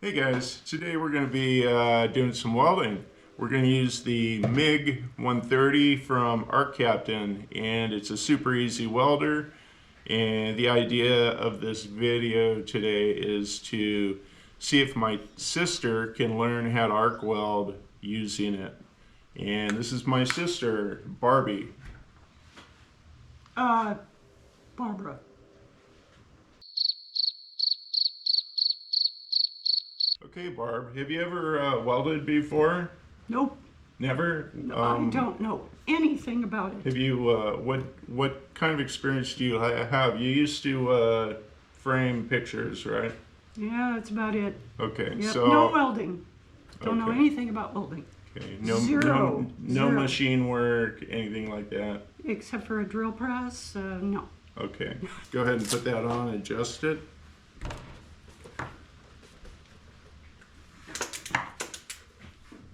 Hey guys, today we're going to be doing some welding. We're going to use the Mig130 from Arccaptain, and it's a super easy welder. And the idea of this video today is to see if my sister can learn how to arc weld using it. And this is my sister, Barbie. Barbara. Okay, Barb, have you ever welded before? Nope. Never? I don't know anything about it. Have you, what kind of experience do you have? You used to frame pictures, right? Yeah, that's about it. Okay, Yep. so... No welding. Don't know Okay. anything about welding. Okay, Zero. no machine work, anything like that? Except for a drill press, no. Okay, go ahead and put that on, adjust it.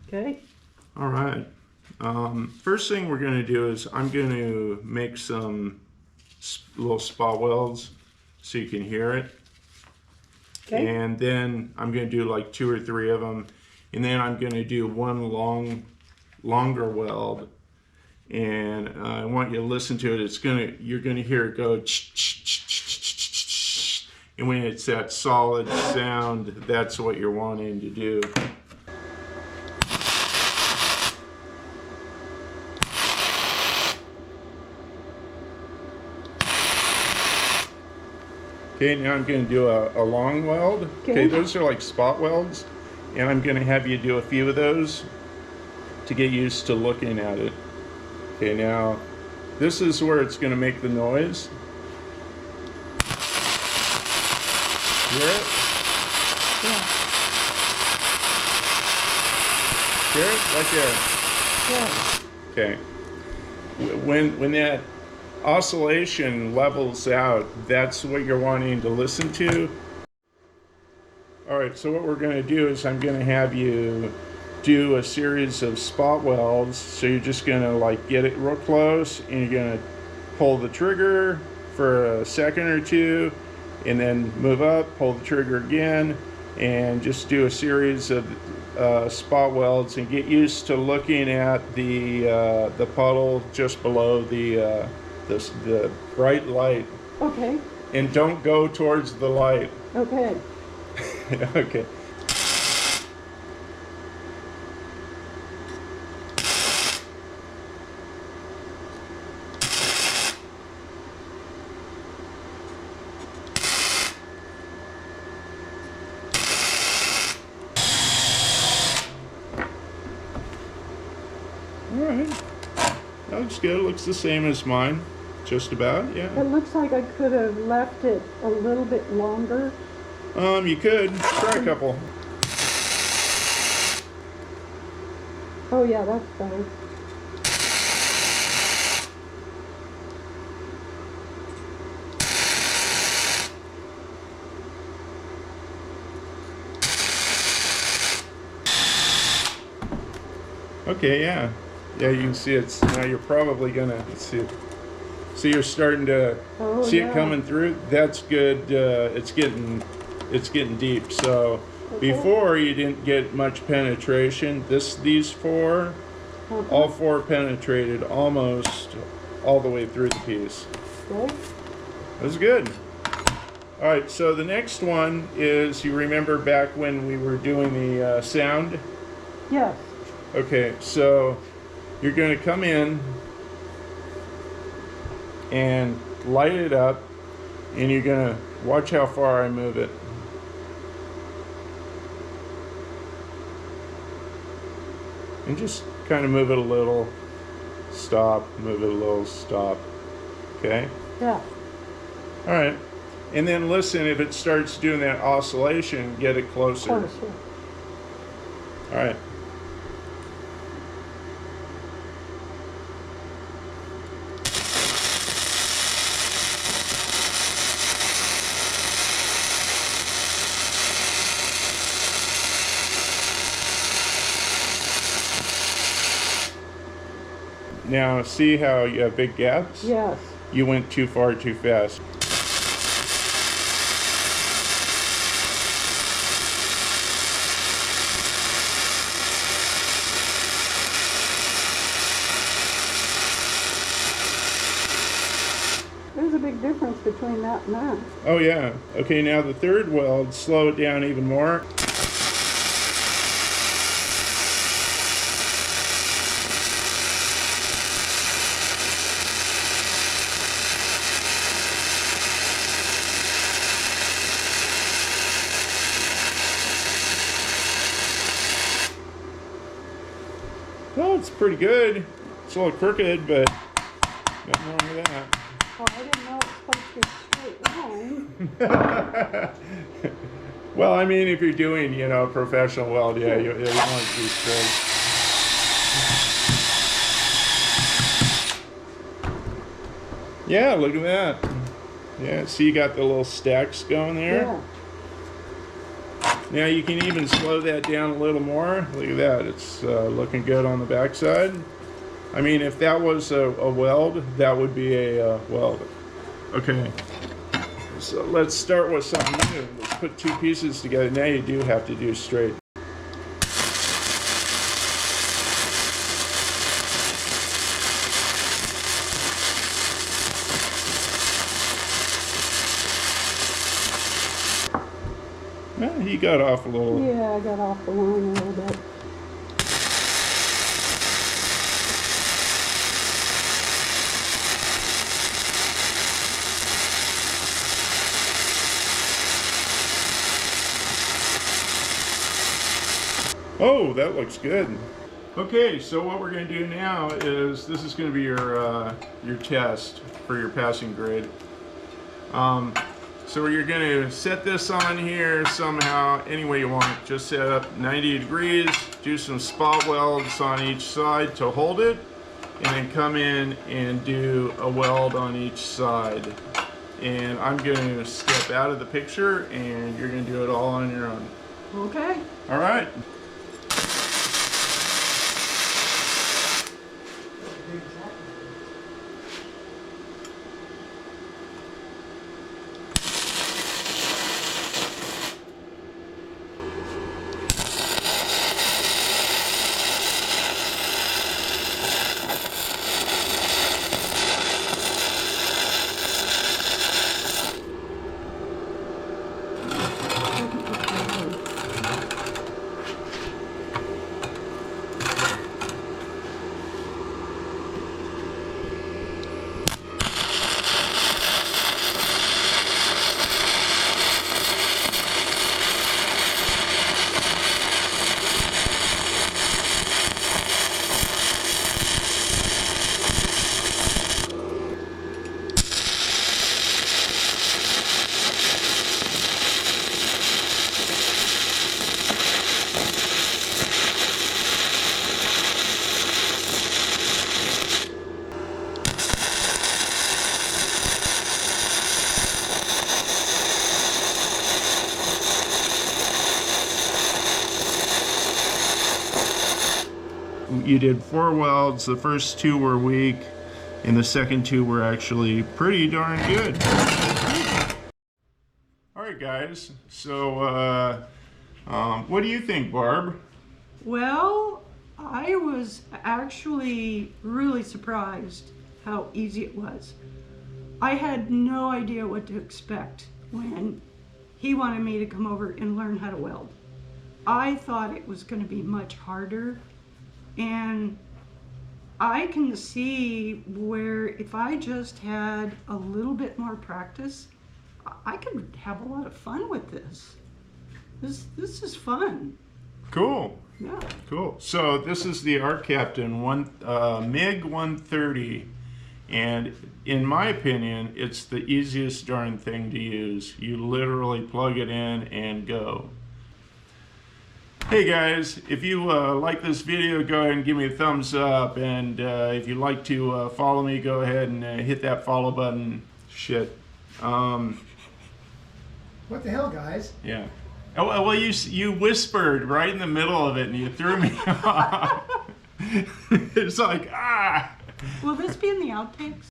Okay. All right. First thing we're going to do is I'm going to make some little spot welds so you can hear it. Okay. And then I'm going to do like 2 or 3 of them. And then I'm going to do one longer weld. And I want you to listen to it. You're going to hear it go ch-ch-ch-ch-ch-ch-ch. And when it's that solid sound, that's what you're wanting to do. Okay, now I'm going to do a long weld. Okay, those are like spot welds. And I'm going to have you do a few of those to get used to looking at it. Okay, now this is where it's going to make the noise. Hear it? Yeah. Hear it? Right there. Yeah. Okay. When that oscillation levels out, that's what you're wanting to listen to. All right, so what we're going to do is I'm going to have you do a series of spot welds. So you're just going to like get it real close and you're going to pull the trigger for a second or two and then move up, pull the trigger again, and just do a series of spot welds and get used to looking at the puddle just below the bright light. Okay. And don't go towards the light. Okay. Okay. All right. That looks good. It looks the same as mine. Just about, yeah. It looks like I could have left it a little bit longer. You could. Try a couple. Oh yeah, that's better. Okay, yeah. Yeah, you can see it's, now you're probably gonna, see you're starting to see it coming through. That's good. It's getting deep. So before you didn't get much penetration. These 4, all 4 penetrated almost all the way through the piece. Okay. That's good. All right, so the next one is, you remember back when we were doing the sound? Yes. Okay, so you're going to come in and light it up, and you're going to watch how far I move it. And just kind of move it a little, stop, move it a little, stop. Okay? Yeah. All right. And then listen, if it starts doing that oscillation, get it closer. Closer. All right. Now, see how you have big gaps? Yes. You went too far too fast. big difference between that and that. Oh yeah. Okay, now the third weld, slow it down even more. Well, it's pretty good. It's a little crooked, but nothing wrong with that. Well, I didn't know it's supposed to be straight line. Well, I mean, if you're doing, you know, professional weld, yeah, you want it to be straight. Yeah, look at that. Yeah, see, you got the little stacks going there. Yeah. Now you can even slow that down a little more. Look at that, it's looking good on the backside. I mean, if that was a weld, that would be a weld. Okay, so let's start with something new. Let's put two pieces together. Now you do have to do straight. Well, he got off a little. Yeah, I got off the line a little bit. Oh, that looks good. Okay, so what we're going to do now is this is going to be your test for your passing grade. So you're going to set this on here somehow, any way you want. Just set up 90 degrees, do some spot welds on each side to hold it, and then come in and do a weld on each side. And I'm going to step out of the picture, and you're going to do it all on your own. Okay. All right. You did 4 welds. The first 2 were weak, and the second 2 were actually pretty darn good. All right, guys. So, what do you think, Barb? Well, I was actually really surprised how easy it was. I had no idea what to expect when he wanted me to come over and learn how to weld. I thought it was going to be much harder, and I can see where if I just had a little bit more practice, I could have a lot of fun with this. This is fun. Cool. Yeah. Cool. So this is the Arccaptain Mig130, and in my opinion, it's the easiest darn thing to use. You literally plug it in and go. Hey guys, if you like this video, go ahead and give me a thumbs up, and if you'd like to follow me, go ahead and hit that follow button. Shit. What the hell, guys? Yeah. Oh, well, you whispered right in the middle of it, and you threw me off. It's like, ah! Will this be in the outtakes?